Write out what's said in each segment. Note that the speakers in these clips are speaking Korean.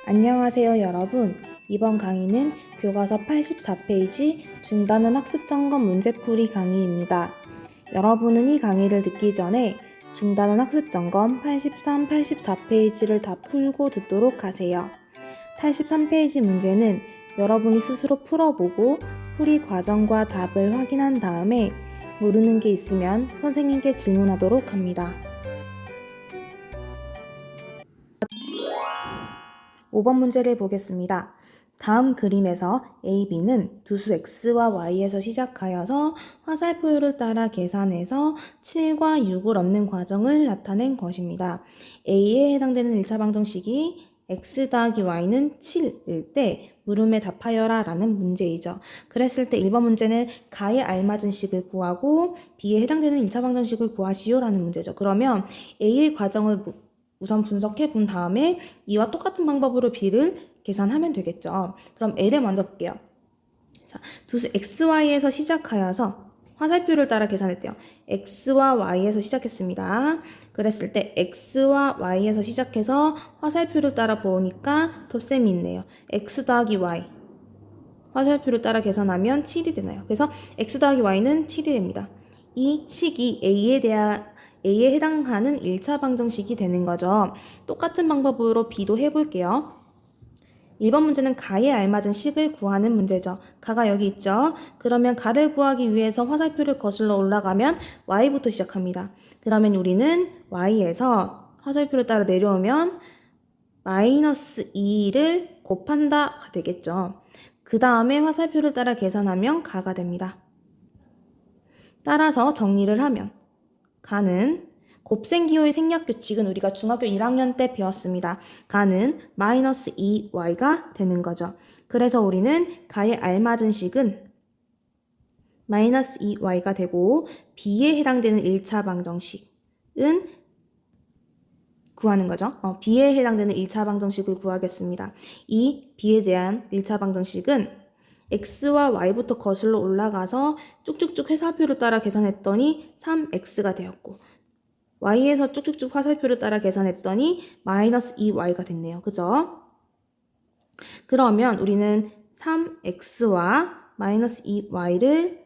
안녕하세요 여러분. 이번 강의는 교과서 84페이지 중단원 학습점검 문제풀이 강의입니다. 여러분은 이 강의를 듣기 전에 중단원 학습점검 83, 84페이지를 다 풀고 듣도록 하세요. 83페이지 문제는 여러분이 스스로 풀어보고 풀이 과정과 답을 확인한 다음에 모르는 게 있으면 선생님께 질문하도록 합니다. 5번 문제를 보겠습니다. 다음 그림에서 A, B는 두수 X와 Y에서 시작하여서 화살표를 따라 계산해서 7과 6을 얻는 과정을 나타낸 것입니다. A에 해당되는 1차 방정식이 X 더하기 Y는 7일 때 물음에 답하여라 라는 문제이죠. 그랬을 때 1번 문제는 가에 알맞은 식을 구하고 B에 해당되는 1차 방정식을 구하시오 라는 문제죠. 그러면 A의 과정을 우선 분석해 본 다음에 이와 똑같은 방법으로 B를 계산하면 되겠죠. 그럼 L을 먼저 볼게요. 자, 두수 XY에서 시작하여서 화살표를 따라 계산했대요. X와 Y에서 시작했습니다. 그랬을 때 X와 Y에서 시작해서 화살표를 따라 보니까 덧셈이 있네요. X 더하기 Y. 화살표를 따라 계산하면 7이 되나요? 그래서 X 더하기 Y는 7이 됩니다. 이 식이 A에 해당하는 1차 방정식이 되는 거죠. 똑같은 방법으로 B도 해볼게요. 1번 문제는 가에 알맞은 식을 구하는 문제죠. 가가 여기 있죠. 그러면 가를 구하기 위해서 화살표를 거슬러 올라가면 Y부터 시작합니다. 그러면 우리는 Y에서 화살표를 따라 내려오면 마이너스 2를 곱한다가 되겠죠. 그 다음에 화살표를 따라 계산하면 가가 됩니다. 따라서 정리를 하면 가는 곱셈기호의 생략규칙은 우리가 중학교 1학년 때 배웠습니다. 가는 마이너스 2y가 되는 거죠. 그래서 우리는 가에 알맞은 식은 마이너스 2y가 되고 b에 해당되는 1차 방정식은 구하는 거죠. b에 해당되는 1차 방정식을 구하겠습니다. 이 b에 대한 1차 방정식은 x와 y부터 거슬러 올라가서 쭉쭉쭉 회사표를 따라 계산했더니 3x가 되었고 y에서 쭉쭉쭉 화살표를 따라 계산했더니 마이너스 2y가 됐네요. 그죠? 그러면 우리는 3x와 마이너스 2y를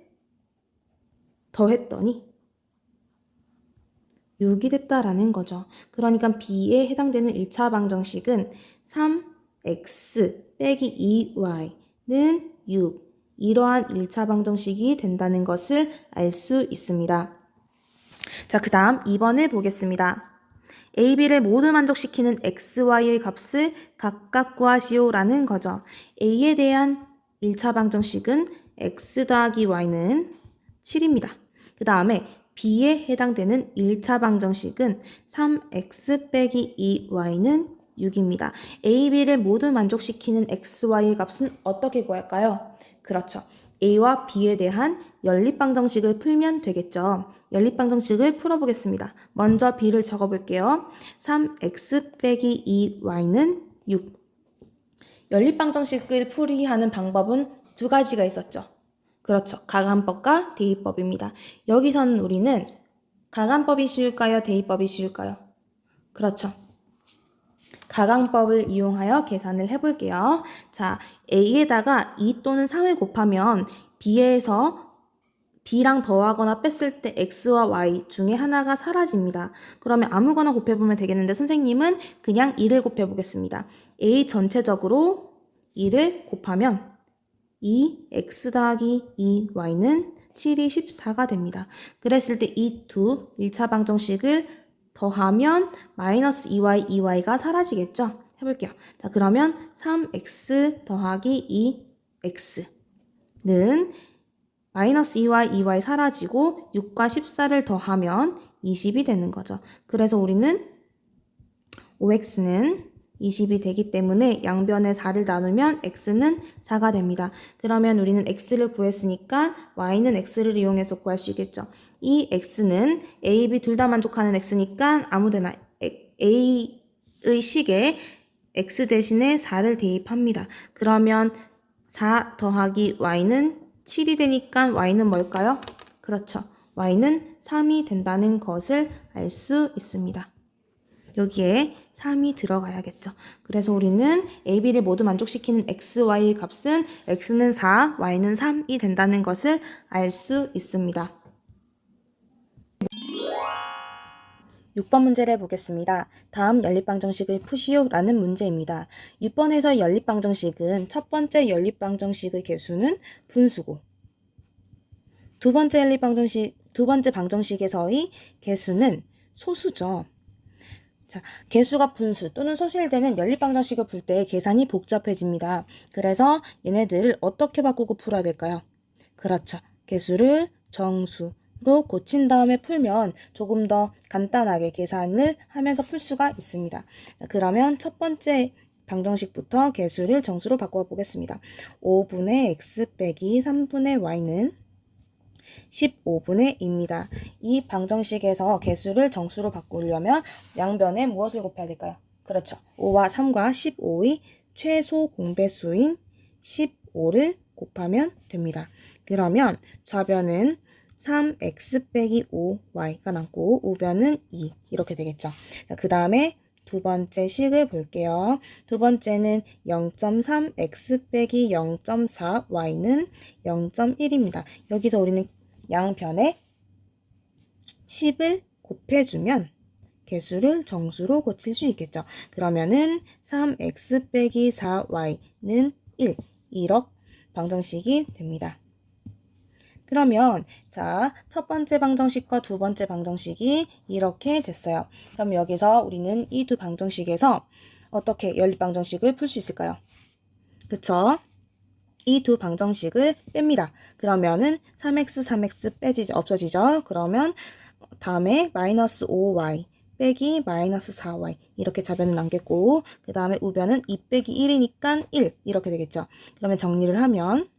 더했더니 6이 됐다라는 거죠. 그러니까 b에 해당되는 1차 방정식은 3x 빼기 2y는 6. 이러한 1차 방정식이 된다는 것을 알 수 있습니다. 자, 그 다음 2번을 보겠습니다. A, B를 모두 만족시키는 X, Y의 값을 각각 구하시오 라는 거죠. A에 대한 1차 방정식은 X 더하기 Y는 7입니다. 그 다음에 B에 해당되는 1차 방정식은 3X 빼기 2Y는 6입니다. A, B를 모두 만족시키는 X, Y의 값은 어떻게 구할까요? 그렇죠. A와 B에 대한 연립방정식을 풀면 되겠죠. 연립방정식을 풀어보겠습니다. 먼저 B를 적어볼게요. 3x 빼기 2y는 6. 연립방정식을 풀이하는 방법은 두 가지가 있었죠. 그렇죠. 가간법과 대입법입니다. 여기서는 우리는 가간법이 쉬울까요? 대입법이 쉬울까요? 그렇죠. 가강법을 이용하여 계산을 해볼게요. 자, A에다가 2 또는 3을 곱하면 B에서 B랑 더하거나 뺐을 때 X와 Y 중에 하나가 사라집니다. 그러면 아무거나 곱해보면 되겠는데 선생님은 그냥 2를 곱해보겠습니다. A 전체적으로 2를 곱하면 2X 더하기 2Y는 7이 14가 됩니다. 그랬을 때 이 두 1차 방정식을 더하면 마이너스 2y, 2y가 사라지겠죠? 해볼게요. 자, 그러면 3x 더하기 2x는 마이너스 2y, 2y 사라지고 6과 14를 더하면 20이 되는 거죠. 그래서 우리는 5x는 20이 되기 때문에 양변에 4를 나누면 x는 4가 됩니다. 그러면 우리는 x를 구했으니까 y는 x를 이용해서 구할 수 있겠죠. 이 x는 a, b 둘 다 만족하는 x니까 아무데나 a의 식에 x 대신에 4를 대입합니다. 그러면 4 더하기 y는 7이 되니까 y는 뭘까요? 그렇죠. y는 3이 된다는 것을 알 수 있습니다. 여기에 3이 들어가야겠죠. 그래서 우리는 a, b를 모두 만족시키는 x, y 값은 x는 4, y는 3이 된다는 것을 알 수 있습니다. 6번 문제를 보겠습니다. 다음 연립방정식을 푸시오 라는 문제입니다. 6번에서 연립방정식은 첫 번째 연립방정식의 개수는 분수고 두 번째 방정식에서의 개수는 소수죠. 자, 개수가 분수 또는 소수일 때는 연립방정식을 풀 때 계산이 복잡해집니다. 그래서 얘네들을 어떻게 바꾸고 풀어야 될까요? 그렇죠. 개수를 정수로 고친 다음에 풀면 조금 더 간단하게 계산을 하면서 풀 수가 있습니다. 자, 그러면 첫 번째 방정식부터 개수를 정수로 바꿔 보겠습니다. 5분의 x 빼기 3분의 y는 15분의 2입니다. 이 방정식에서 개수를 정수로 바꾸려면 양변에 무엇을 곱해야 될까요? 그렇죠. 5와 3과 15의 최소 공배수인 15를 곱하면 됩니다. 그러면 좌변은 3x 빼기 5y가 남고 우변은 2 이렇게 되겠죠. 그 다음에 두 번째 식을 볼게요. 두 번째는 0.3x 빼기 0.4y는 0.1입니다. 여기서 우리는 양변에 10을 곱해주면 개수를 정수로 고칠 수 있겠죠. 그러면은 3x 빼기 4y는 1 이렇게 방정식이 됩니다. 그러면 자, 첫 번째 방정식과 두 번째 방정식이 이렇게 됐어요. 그럼 여기서 우리는 이 두 방정식에서 어떻게 연립방정식을 풀 수 있을까요? 그쵸? 이 두 방정식을 뺍니다. 그러면은 3x, 3x 빼지죠. 없어지죠. 그러면 다음에 마이너스 5y 빼기 마이너스 4y 이렇게 좌변을 남겼고 그 다음에 우변은 2 빼기 1이니까 1 이렇게 되겠죠. 그러면 정리를 하면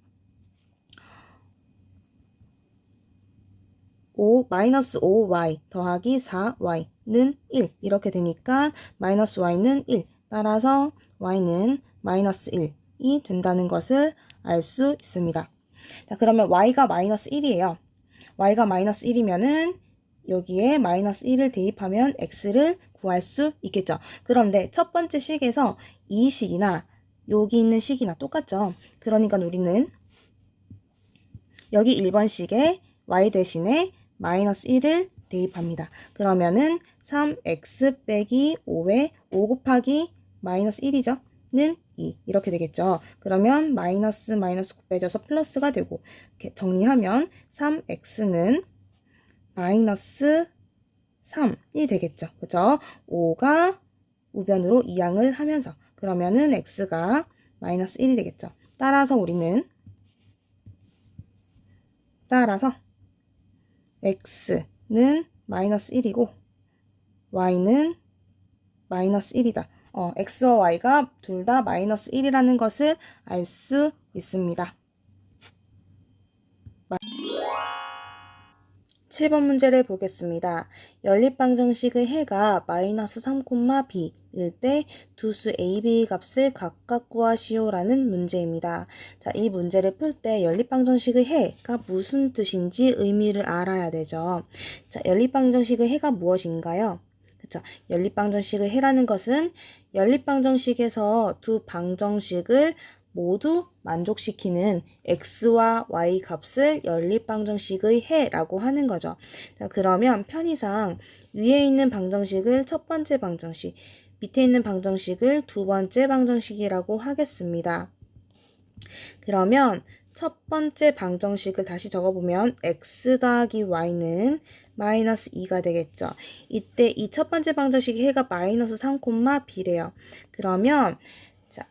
마이너스 5y 더하기 4y는 1 이렇게 되니까 마이너스 y는 1 따라서 y는 마이너스 1이 된다는 것을 알 수 있습니다. 자, 그러면 y가 마이너스 1이에요. y가 마이너스 1이면은 여기에 마이너스 1을 대입하면 x를 구할 수 있겠죠. 그런데 첫 번째 식에서 이 식이나 여기 있는 식이나 똑같죠. 그러니까 우리는 여기 1번 식에 y 대신에 마이너스 1을 대입합니다. 그러면은 3x 빼기 5에 5 곱하기 마이너스 1이죠. 는 2 이렇게 되겠죠. 그러면 마이너스 곱해져서 플러스가 되고 이렇게 정리하면 3x는 마이너스 3이 되겠죠. 그죠? 5가 우변으로 이항을 하면서 그러면은 x가 마이너스 1이 되겠죠. 따라서 x는 마이너스 1이고 y는 마이너스 1이다. x와 y가 둘 다 마이너스 1이라는 것을 알 수 있습니다. 7번 문제를 보겠습니다. 연립방정식의 해가 마이너스 3,b일 때 두수 a, b 값을 각각 구하시오라는 문제입니다. 자, 이 문제를 풀 때 연립방정식의 해가 무슨 뜻인지 의미를 알아야 되죠. 자, 연립방정식의 해가 무엇인가요? 그쵸? 연립방정식의 해라는 것은 연립방정식에서 두 방정식을 모두 만족시키는 x와 y 값을 연립방정식의 해라고 하는 거죠. 자, 그러면 편의상 위에 있는 방정식을 첫 번째 방정식, 밑에 있는 방정식을 두 번째 방정식이라고 하겠습니다. 그러면 첫 번째 방정식을 다시 적어보면 x 더하기 y는 마이너스 2가 되겠죠. 이때 이 첫 번째 방정식의 해가 마이너스 3,b래요. 그러면 자,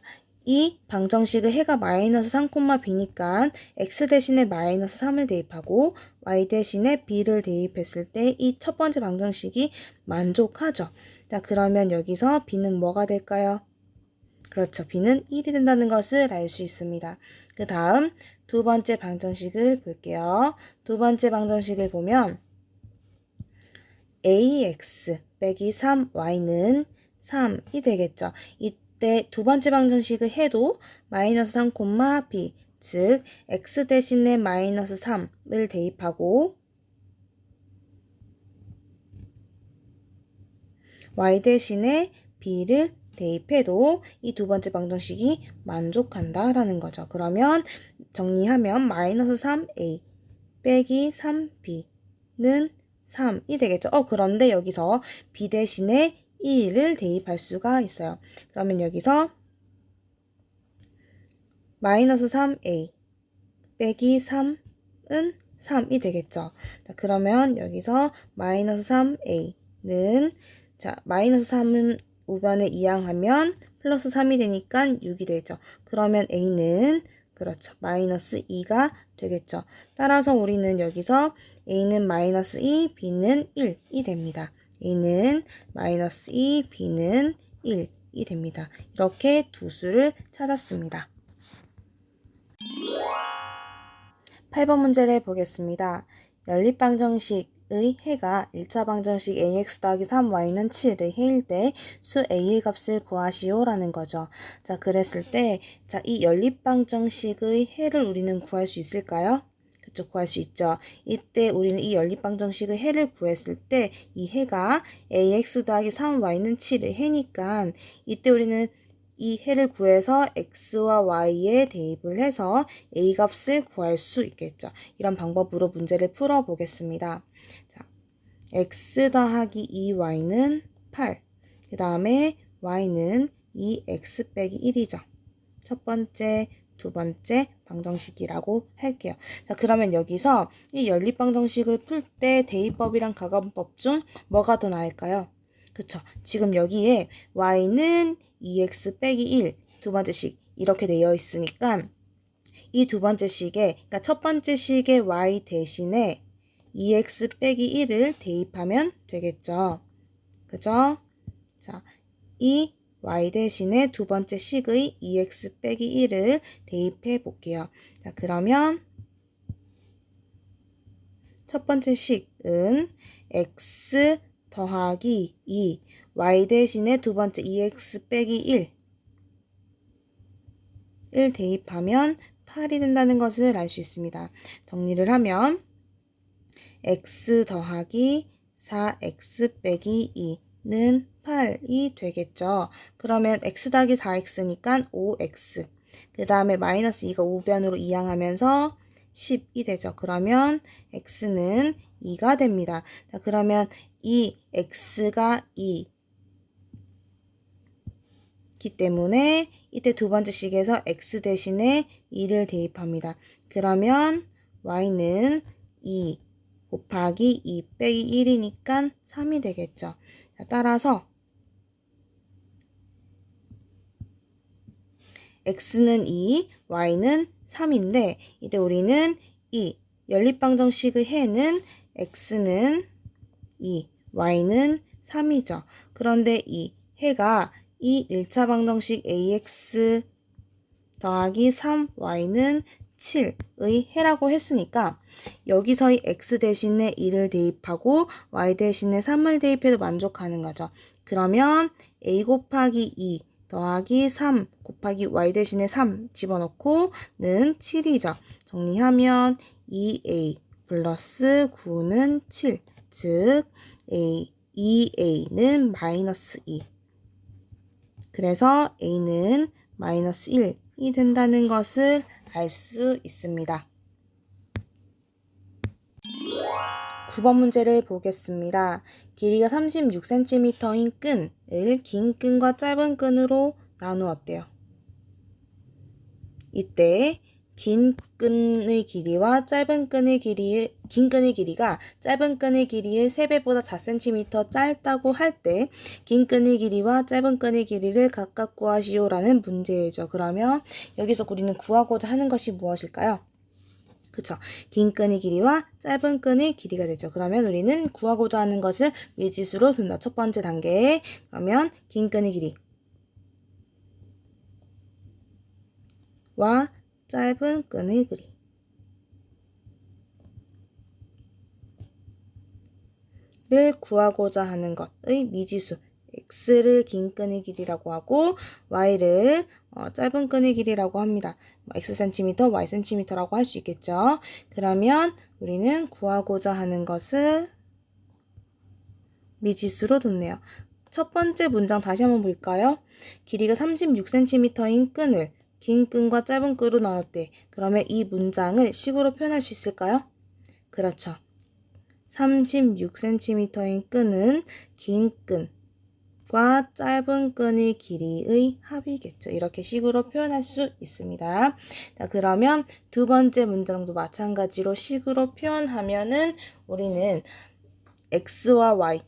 이 방정식의 해가 마이너스 3,b니까 x 대신에 마이너스 3을 대입하고 y 대신에 b를 대입했을 때 이 첫 번째 방정식이 만족하죠. 자, 그러면 여기서 b는 뭐가 될까요? 그렇죠. b는 1이 된다는 것을 알 수 있습니다. 그 다음 두 번째 방정식을 볼게요. 두 번째 방정식을 보면 ax 빼기 3y는 3이 되겠죠. 이때 두 번째 방정식을 해도 마이너스 3,b 즉 x 대신에 마이너스 3을 대입하고 y 대신에 b를 대입해도 이 두 번째 방정식이 만족한다 라는 거죠. 그러면 정리하면 마이너스 3a 빼기 3b는 3이 되겠죠. 그런데 여기서 b 대신에 1을 대입할 수가 있어요. 그러면 여기서 마이너스 3a 빼기 3은 3이 되겠죠. 자, 그러면 여기서 마이너스 3a는 마이너스 3은 우변에 이항하면 플러스 3이 되니까 6이 되죠. 그러면 a는 그렇죠. 마이너스 2가 되겠죠. 따라서 우리는 여기서 a는 마이너스 2, b는 1이 됩니다. a는 마이너스 2, b는 1이 됩니다. 이렇게 두 수를 찾았습니다. 8번 문제를 보겠습니다. 연립방정식의 해가 1차 방정식 ax 더하기 3y는 7의 해일 때 수 a의 값을 구하시오 라는 거죠. 자, 그랬을 때 이 연립방정식의 해를 우리는 구할 수 있을까요? 그쵸, 구할 수 있죠. 이때 우리는 이 연립방정식의 해를 구했을 때 이 해가 ax 더하기 3y는 7의 해니까 이때 우리는 이 해를 구해서 x와 y에 대입을 해서 a 값을 구할 수 있겠죠. 이런 방법으로 문제를 풀어보겠습니다. 자, x 더하기 2y는 8. 그 다음에 y는 2x 빼기 1이죠. 첫 번째, 두 번째 방정식이라고 할게요. 자, 그러면 여기서 이 연립방정식을 풀 때 대입법이랑 가감법 중 뭐가 더 나을까요? 그쵸. 지금 여기에 y는 2x 빼기 1, 두 번째 식 이렇게 되어 있으니까 이 두 번째 식에, 그러니까 첫 번째 식의 y 대신에 2x 빼기 1을 대입하면 되겠죠. 그죠? 자, 이 y 대신에 두 번째 식의 2x 빼기 1을 대입해 볼게요. 자, 그러면 첫 번째 식은 x 더하기 2, y 대신에 두 번째 2x 빼기 1을 대입하면 8이 된다는 것을 알 수 있습니다. 정리를 하면 x 더하기 4x 빼기 2는 8이 되겠죠. 그러면 x 더하기 4x니까 5x, 그 다음에 마이너스 2가 우변으로 이항하면서 10이 되죠. 그러면 x는 2가 됩니다. 자, 그러면 이 x가 2기 때문에 이때 두 번째 식에서 x 대신에 2를 대입합니다. 그러면 y는 2 곱하기 2 빼기 1이니까 3이 되겠죠. 자, 따라서 x는 2, y는 3인데 이때 우리는 이 연립방정식의 해는 x는 2, y는 3이죠. 그런데 이 해가 이 1차 방정식 ax 더하기 3y는 7의 해라고 했으니까 여기서의 x 대신에 2를 대입하고 y 대신에 3을 대입해도 만족하는 거죠. 그러면 a 곱하기 2 더하기 3 곱하기 y 대신에 3 집어넣고는 7이죠. 정리하면 2a 플러스 9는 7, 즉 2a는 마이너스 2. 그래서 a는 마이너스 1이 된다는 것을 알 수 있습니다. 9번 문제를 보겠습니다. 길이가 36cm인 끈을 긴 끈과 짧은 끈으로 나누었대요. 이때 긴 끈의 길이와 짧은 끈의 길이, 긴 끈의 길이가 짧은 끈의 길이의 3배보다 4cm 짧다고 할 때 긴 끈의 길이와 짧은 끈의 길이를 각각 구하시오라는 문제죠. 그러면 여기서 우리는 구하고자 하는 것이 무엇일까요? 그쵸. 긴 끈의 길이와 짧은 끈의 길이가 되죠. 그러면 우리는 구하고자 하는 것을 미지수로 둔다. 첫 번째 단계에 그러면 긴 끈의 길이와 짧은 끈의 길이를 구하고자 하는 것의 미지수 x를 긴 끈의 길이라고 하고 y를 짧은 끈의 길이라고 합니다. xcm, ycm라고 할 수 있겠죠. 그러면 우리는 구하고자 하는 것을 미지수로 뒀네요. 첫 번째 문장 다시 한번 볼까요? 길이가 36cm인 끈을 긴 끈과 짧은 끈으로 나눴대. 그러면 이 문장을 식으로 표현할 수 있을까요? 그렇죠. 36cm인 끈은 긴 끈과 짧은 끈의 길이의 합이겠죠. 이렇게 식으로 표현할 수 있습니다. 자, 그러면 두 번째 문장도 마찬가지로 식으로 표현하면은 우리는 x와 y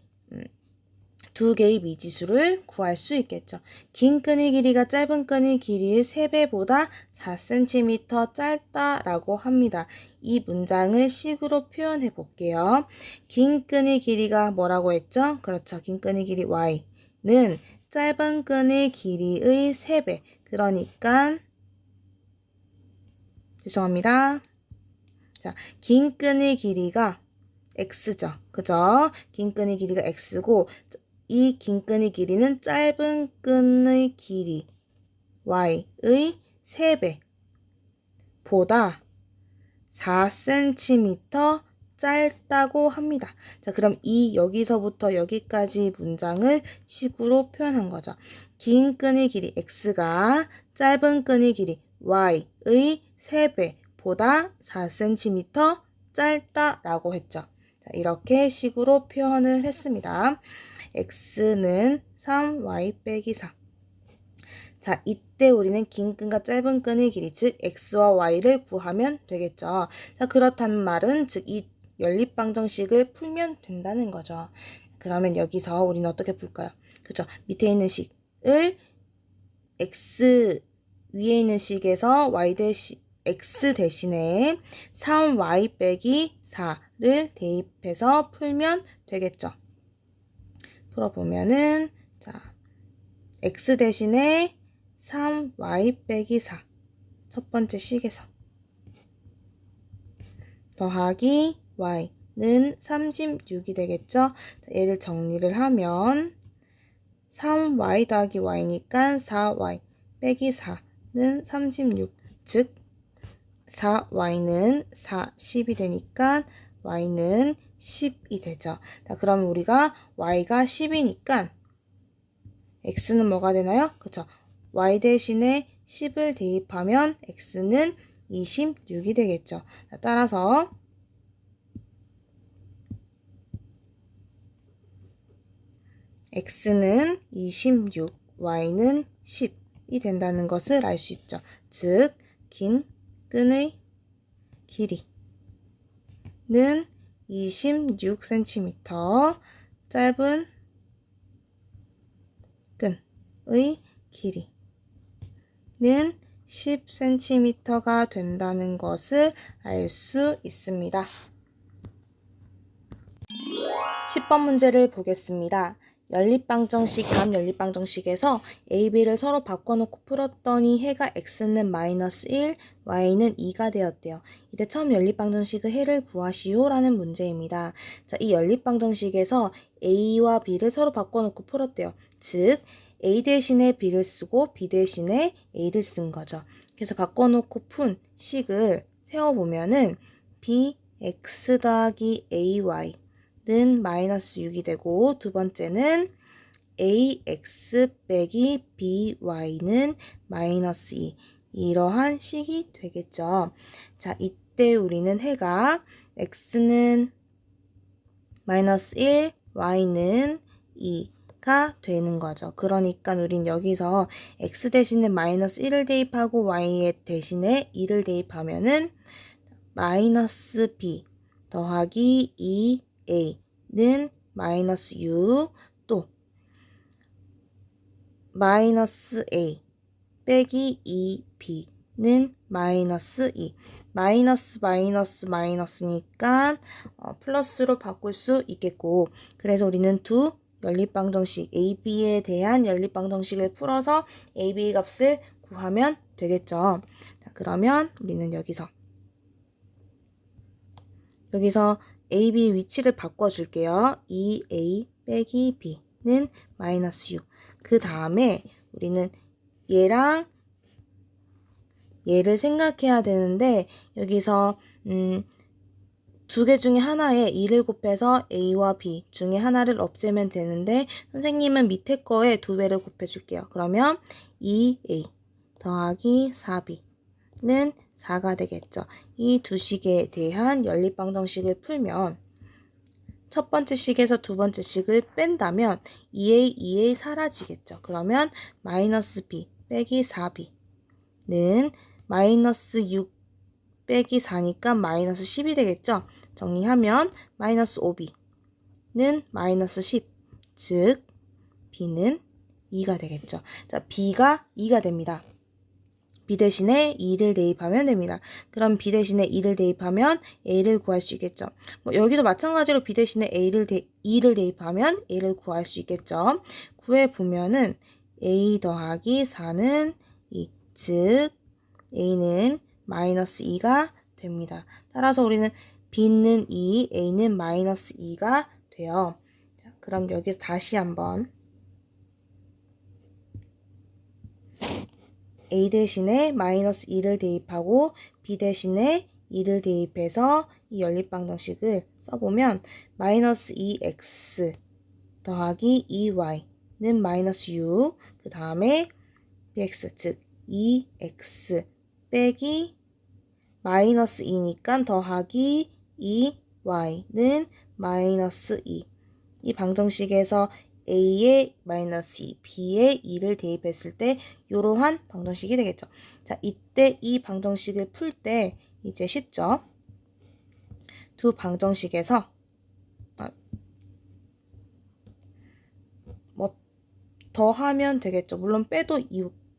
두 개의 미지수를 구할 수 있겠죠. 긴 끈의 길이가 짧은 끈의 길이의 3배보다 4cm 짧다라고 합니다. 이 문장을 식으로 표현해 볼게요. 긴 끈의 길이가 뭐라고 했죠? 그렇죠. 긴 끈의 길이 y는 짧은 끈의 길이의 3배. 그러니까 죄송합니다. 자, 긴 끈의 길이가 x죠. 그죠? 긴 끈의 길이가 x고 이 긴 끈의 길이는 짧은 끈의 길이 y의 3배 보다 4cm 짧다고 합니다. 자, 그럼 이 여기서부터 여기까지 문장을 식으로 표현한 거죠. 긴 끈의 길이 x가 짧은 끈의 길이 y의 3배 보다 4cm 짧다라고 했죠. 자, 이렇게 식으로 표현을 했습니다. x는 3y 빼기 4. 자, 이때 우리는 긴 끈과 짧은 끈의 길이, 즉 x와 y를 구하면 되겠죠. 자, 그렇다는 말은 즉 이 연립방정식을 풀면 된다는 거죠. 그러면 여기서 우리는 어떻게 풀까요? 그죠? 밑에 있는 식을 x 위에 있는 식에서 x 대신에 3y 빼기 4를 대입해서 풀면 되겠죠. 풀어보면은 자, x 대신에 3y 빼기 4 첫 번째 식에서 더하기 y는 36이 되겠죠. 얘를 정리를 하면 3y 더하기 y니까 4y 빼기 4는 36, 즉 4y는 40이 되니까 y는 10이 되죠. 자, 그럼 우리가 y가 10이니까 x는 뭐가 되나요? 그쵸? y 대신에 10을 대입하면 x는 26이 되겠죠. 자, 따라서 x는 26, y는 10이 된다는 것을 알 수 있죠. 즉, 긴 끈의 길이는 26cm, 짧은 끈의 길이는 10cm가 된다는 것을 알 수 있습니다. 10번 문제를 보겠습니다. 다음 연립방정식에서 a, b를 서로 바꿔놓고 풀었더니 해가 x는 -1, y는 2가 되었대요. 이때 처음 연립방정식의 해를 구하시오 라는 문제입니다. 자, 이 연립방정식에서 a와 b를 서로 바꿔놓고 풀었대요. 즉, a 대신에 b를 쓰고 b 대신에 a를 쓴 거죠. 그래서 바꿔놓고 푼 식을 세워보면은 bx 더하기 ay 는 -6이 되고, 두 번째는 ax 빼기 by는 -2 이러한 식이 되겠죠. 자, 이때 우리는 해가 x는 -1, y는 2가 되는 거죠. 그러니까 우린 여기서 x 대신에 -1을 대입하고 y 대신에 2를 대입하면은 -b 더하기 2a는 -6, 또 -a 빼기 2b는 -2. 마이너스니까 플러스로 바꿀 수 있겠고, 그래서 우리는 두 연립방정식 AB에 대한 연립방정식을 풀어서 AB 값을 구하면 되겠죠. 자, 그러면 우리는 여기서 AB 위치를 바꿔줄게요. 2A 빼기 B는 -6. 그 다음에 우리는 얘랑 얘를 생각해야 되는데, 여기서 두 개 중에 하나에 2를 곱해서 a와 b 중에 하나를 없애면 되는데 선생님은 밑에 거에 2배를 곱해줄게요. 그러면 2a 더하기 4b는 4가 되겠죠. 이 두 식에 대한 연립방정식을 풀면 첫 번째 식에서 두 번째 식을 뺀다면 2a, 2a 사라지겠죠. 그러면 마이너스 b 빼기 4b는 마이너스 6 빼기 4니까 마이너스 10이 되겠죠. 정리하면 마이너스 5b는 마이너스 10, 즉 b는 2가 되겠죠. 자, b가 2가 됩니다. b 대신에 2를 대입하면 됩니다. 그럼 b 대신에 2를 대입하면 a를 구할 수 있겠죠. 여기도 마찬가지로 b 대신에 2를 대입하면 a를 구할 수 있겠죠. 구해보면은 a 더하기 4는 2, 즉 a는 마이너스 2가 됩니다. 따라서 우리는 b는 2, a는 마이너스 2가 돼요. 자, 그럼 여기서 다시 한번 a 대신에 마이너스 2를 대입하고 b 대신에 2를 대입해서 이 연립방정식을 써보면 마이너스 2x 더하기 2y는 마이너스 6, 그 다음에 bx, 즉 2x 빼기 마이너스 2니까 더하기 2y는 마이너스 2. 이 방정식에서 a에 마이너스 2, b에 2를 대입했을 때 이러한 방정식이 되겠죠. 자, 이때 이 방정식을 풀 때 이제 쉽죠. 두 방정식에서 더하면 되겠죠. 물론 빼도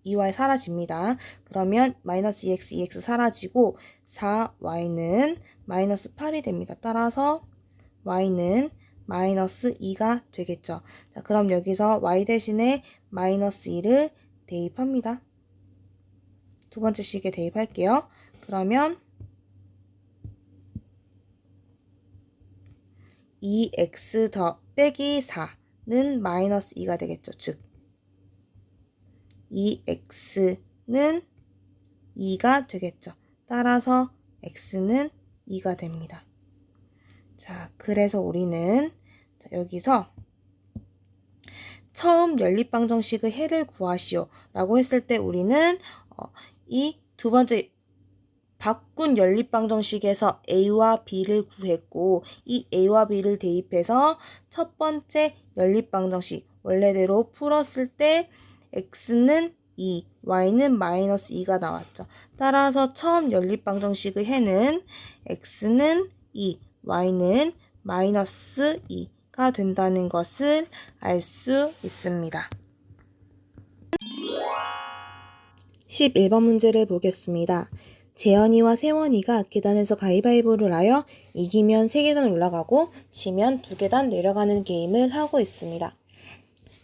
2y 사라집니다. 그러면 마이너스 2x, 2x 사라지고 4y는 마이너스 8이 됩니다. 따라서 y는 마이너스 2가 되겠죠. 자, 그럼 여기서 y 대신에 마이너스 2를 대입합니다. 두 번째 식에 대입할게요. 그러면 2x 더 빼기 4는 마이너스 2가 되겠죠. 즉 2x는 2가 되겠죠. 따라서 x는 2가 됩니다. 자, 그래서 우리는 여기서 처음 연립방정식의 해를 구하시오 라고 했을 때 우리는 이 두 번째 바꾼 연립방정식에서 a와 b를 구했고 이 a와 b를 대입해서 첫 번째 연립방정식 원래대로 풀었을 때 x는 2, y는 마이너스 2가 나왔죠. 따라서 처음 연립방정식의 해는 x는 2, y는 마이너스 2가 된다는 것을 알 수 있습니다. 11번 문제를 보겠습니다. 재현이와 세원이가 계단에서 가위바위보를 하여 이기면 3계단 올라가고 지면 2계단 내려가는 게임을 하고 있습니다.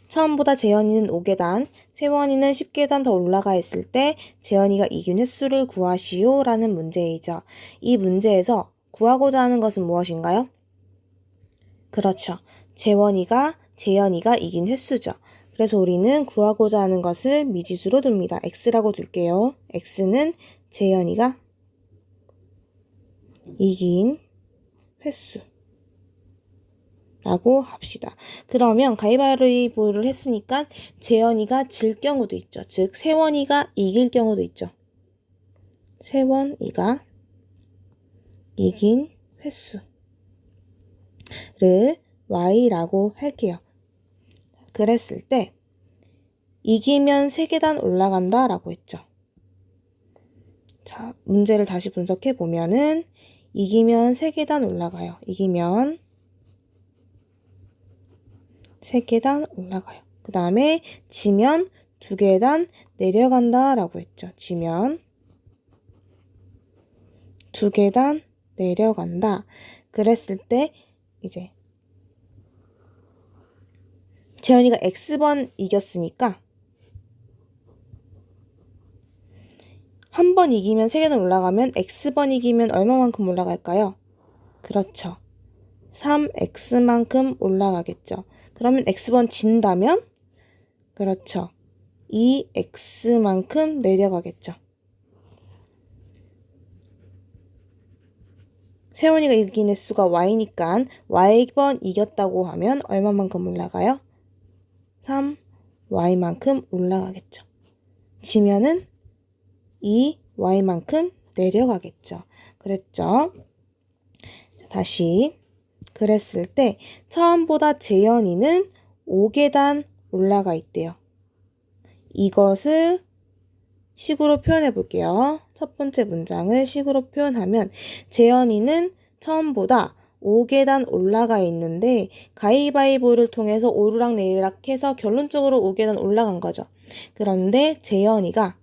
처음보다 재현이는 5계단, 세원이는 10계단 더 올라가 있을 때 재현이가 이긴 횟수를 구하시오 라는 문제이죠. 이 문제에서 구하고자 하는 것은 무엇인가요? 그렇죠. 재현이가 이긴 횟수죠. 그래서 우리는 구하고자 하는 것을 미지수로 둡니다. x라고 둘게요. x는 재현이가 이긴 횟수 라고 합시다. 그러면 가위바위보를 했으니까 재현이가 질 경우도 있죠. 즉 세원이가 이길 경우도 있죠. 세원이가 이긴 횟수를 y라고 할게요. 그랬을 때 이기면 3계단 올라간다 라고 했죠. 자, 문제를 다시 분석해 보면은 이기면 3계단 올라가요. 이기면 3계단 올라가요. 그 다음에 지면 2계단 내려간다 라고 했죠. 지면 2계단 내려간다. 그랬을 때 이제 재현이가 x번 이겼으니까 한 번 이기면 3계단 올라가면 x번 이기면 얼마만큼 올라갈까요? 그렇죠. 3x만큼 올라가겠죠. 그러면 x번 진다면 그렇죠. 2x만큼 내려가겠죠. 세원이가 이긴 횟수가 y니까 y번 이겼다고 하면 얼마만큼 올라가요? 3y만큼 올라가겠죠. 지면은 2y만큼 내려가겠죠. 그랬죠? 다시 그랬을 때 처음보다 재현이는 5계단 올라가 있대요. 이것을 식으로 표현해 볼게요. 첫 번째 문장을 식으로 표현하면 재현이는 처음보다 5계단 올라가 있는데 가위바위보를 통해서 오르락내리락 해서 결론적으로 5계단 올라간 거죠. 그런데 재현이가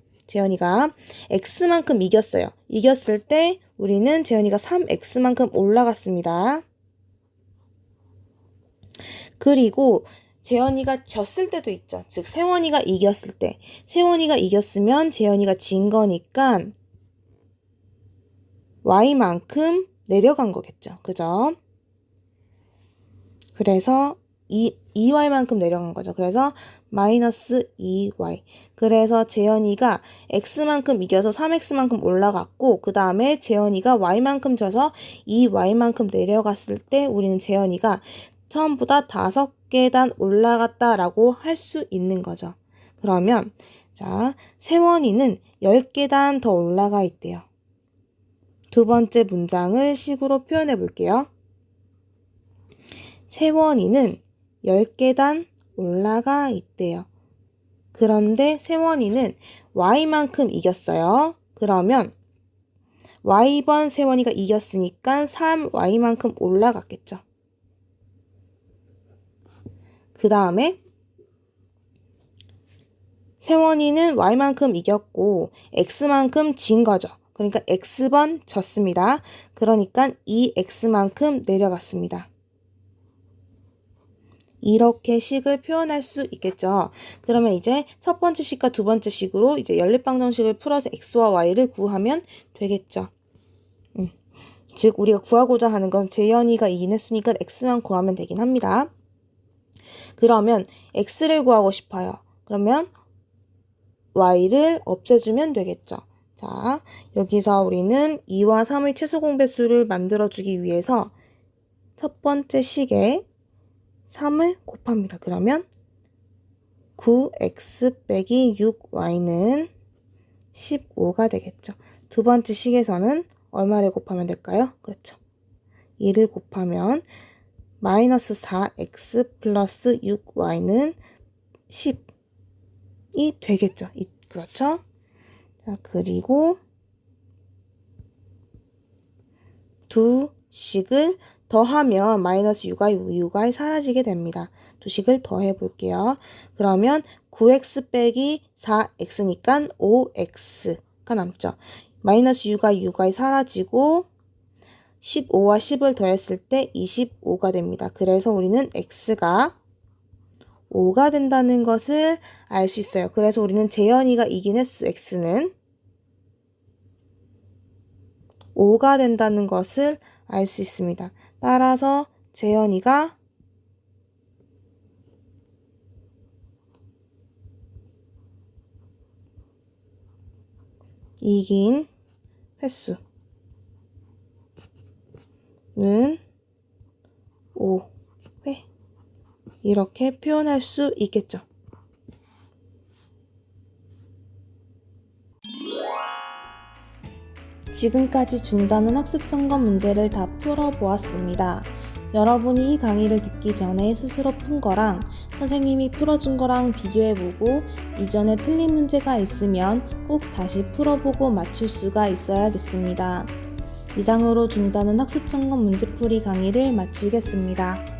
x만큼 이겼어요. 이겼을 때 우리는 재현이가 3x만큼 올라갔습니다. 그리고 재현이가 졌을 때도 있죠. 즉 세원이가 이겼을 때. 세원이가 이겼으면 재현이가 진 거니까 y만큼 내려간 거겠죠. 그죠? 그래서 2y만큼 내려간 거죠. 그래서 마이너스 2y. 그래서 재현이가 x만큼 이겨서 3x만큼 올라갔고 그 다음에 재현이가 y만큼 져서 2y만큼 내려갔을 때 우리는 재현이가 처음보다 5계단 올라갔다라고 할 수 있는 거죠. 그러면 자, 세원이는 10계단 더 올라가 있대요. 두 번째 문장을 식으로 표현해 볼게요. 세원이는 10계단 올라가 있대요. 그런데 세원이는 y만큼 이겼어요. 그러면 y번 세원이가 이겼으니까 3y만큼 올라갔겠죠. 그 다음에 세원이는 y만큼 이겼고 x만큼 진 거죠. 그러니까 x번 졌습니다. 그러니까 2x만큼 내려갔습니다. 이렇게 식을 표현할 수 있겠죠. 그러면 이제 첫 번째 식과 두 번째 식으로 이제 연립방정식을 풀어서 x와 y를 구하면 되겠죠. 즉 우리가 구하고자 하는 건 재현이가 이긴 했으니까 x만 구하면 되긴 합니다. 그러면 x를 구하고 싶어요. 그러면 y를 없애주면 되겠죠. 자, 여기서 우리는 2와 3의 최소 공배수를 만들어주기 위해서 첫 번째 식에 3을 곱합니다. 그러면 9x 빼기 6y는 15가 되겠죠. 두 번째 식에서는 얼마를 곱하면 될까요? 그렇죠. 2를 곱하면 마이너스 4x 플러스 6y는 10이 되겠죠. 그렇죠? 자, 그리고 두 식을 더하면 마이너스 6y 사라지게 됩니다. 두 식을 더해 볼게요. 그러면 9x 빼기 4x니까 5x가 남죠. 마이너스 6y 사라지고 15와 10을 더했을 때 25가 됩니다. 그래서 우리는 x가 5가 된다는 것을 알 수 있어요. 그래서 우리는 재현이가 이긴 횟수 x는 5가 된다는 것을 알 수 있습니다. 따라서 재현이가 이긴 횟수는 5회 이렇게 표현할 수 있겠죠. 지금까지 중단원 학습점검 문제를 다 풀어보았습니다. 여러분이 이 강의를 듣기 전에 스스로 푼 거랑 선생님이 풀어준 거랑 비교해보고 이전에 틀린 문제가 있으면 꼭 다시 풀어보고 맞출 수가 있어야겠습니다. 이상으로 중단원 학습점검 문제풀이 강의를 마치겠습니다.